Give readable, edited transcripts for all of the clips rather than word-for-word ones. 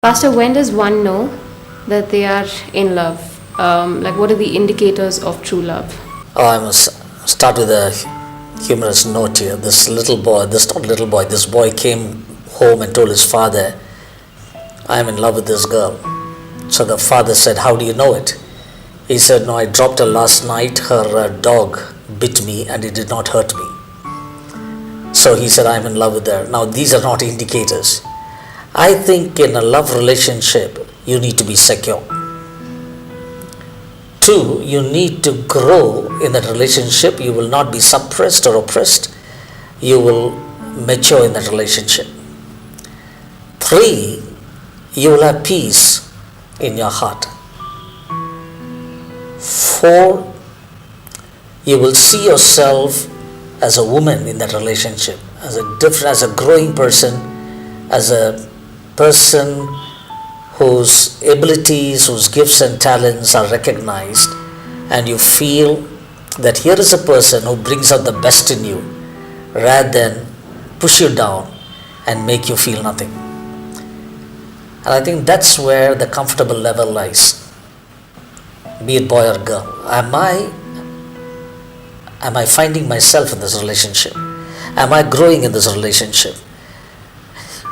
Pastor, when does one know that they are in love? Like, what are the indicators of true love? Oh, I must start with a humorous note here. This little boy, this boy came home and told his father, I am in love with this girl. So the father said, how do you know it? He said, no, I dropped her last night. Her dog bit me and it did not hurt me. So he said, I am in love with her. Now, these are not indicators. I think in a love relationship, you need to be secure. 2, you need to grow in that relationship. You will not be suppressed or oppressed. You will mature in that relationship. 3, you will have peace in your heart. 4, you will see yourself as a woman in that relationship, as a growing person, as a person whose abilities, whose gifts and talents are recognized, and you feel that here is a person who brings out the best in you rather than push you down and make you feel nothing. And I think that's where the comfortable level lies, be it boy or girl. Am I finding myself in this relationship? Am I growing in this relationship?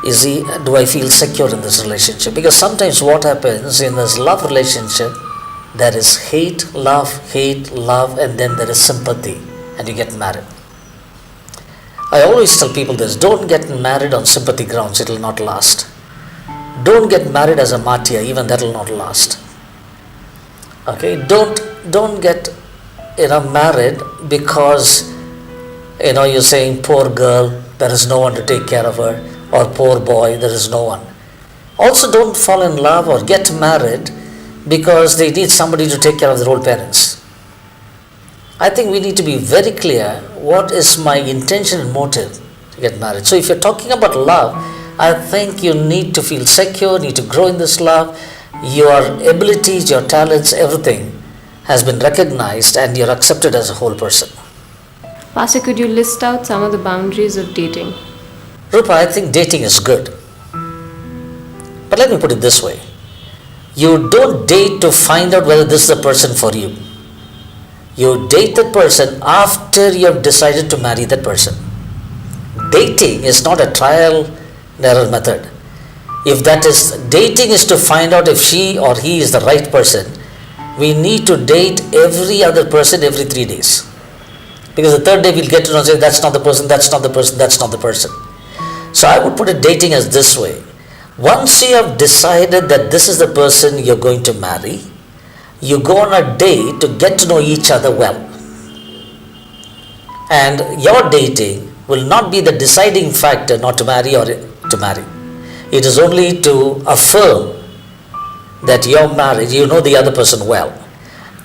Do I feel secure in this relationship? Because sometimes what happens in this love relationship, there is hate, love, and then there is sympathy, and you get married. I always tell people this: don't get married on sympathy grounds, it will not last. Don't get married as a martyr, even that will not last. Okay, don't get married because you're saying poor girl, there is no one to take care of her, or poor boy, there is no one. Also, don't fall in love or get married because they need somebody to take care of their old parents. I think we need to be very clear what is my intention and motive to get married. So if you're talking about love, I think you need to feel secure, need to grow in this love. Your abilities, your talents, everything has been recognized and you're accepted as a whole person. Pastor, could you list out some of the boundaries of dating? Rupa, I think dating is good. But let me put it this way. You don't date to find out whether this is the person for you. You date that person after you have decided to marry that person. Dating is not a trial and error method. If dating is to find out if she or he is the right person, we need to date every other person every 3 days. Because the third day we'll get to know, say, that's not the person, that's not the person, that's not the person. So I would put it dating as this way. Once you have decided that this is the person you're going to marry, you go on a date to get to know each other well. And your dating will not be the deciding factor not to marry or to marry. It is only to affirm that your marriage, you know the other person well.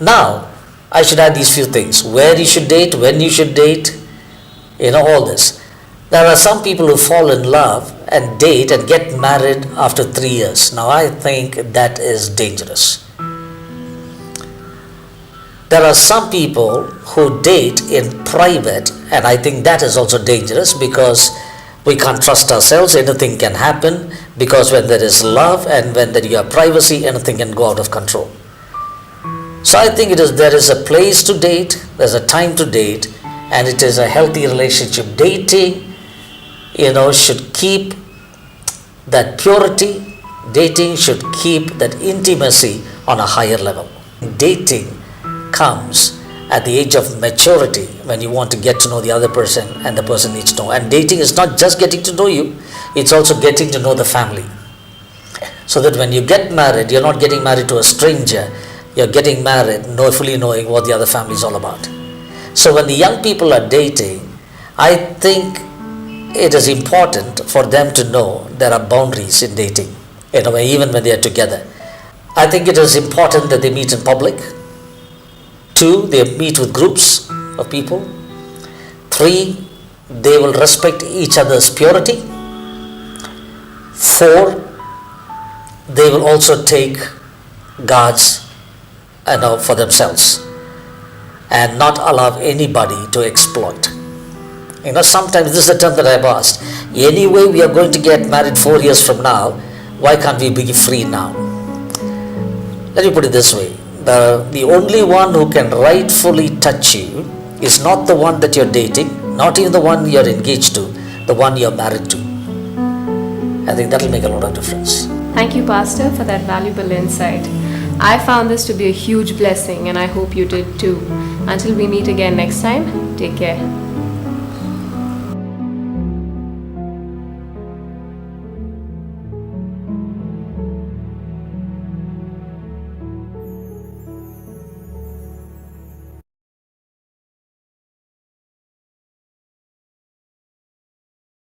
Now, I should add these few things. Where you should date, when you should date, all this. There are some people who fall in love and date and get married after 3 years. Now, I think that is dangerous. There are some people who date in private, and I think that is also dangerous because we can't trust ourselves. Anything can happen because when there is love and when there is privacy, anything can go out of control. So I think there is a place to date, there's a time to date, and it is a healthy relationship. Dating, should keep that purity. Dating should keep that intimacy on a higher level. Dating comes at the age of maturity when you want to get to know the other person and the person needs to know. And dating is not just getting to know you, it's also getting to know the family. So that when you get married, you're not getting married to a stranger, you're getting married fully knowing what the other family is all about. So when the young people are dating, I think it is important for them to know there are boundaries in dating, even when they are together. I think it is important that they meet in public. 2, they meet with groups of people. 3, they will respect each other's purity. 4, they will also take guards for themselves and not allow anybody to exploit. Sometimes this is the term that I've asked. Anyway, we are going to get married 4 years from now. Why can't we be free now? Let me put it this way. The only one who can rightfully touch you is not the one that you're dating, not even the one you're engaged to, the one you're married to. I think that'll make a lot of difference. Thank you, Pastor, for that valuable insight. I found this to be a huge blessing, and I hope you did too. Until we meet again next time, take care.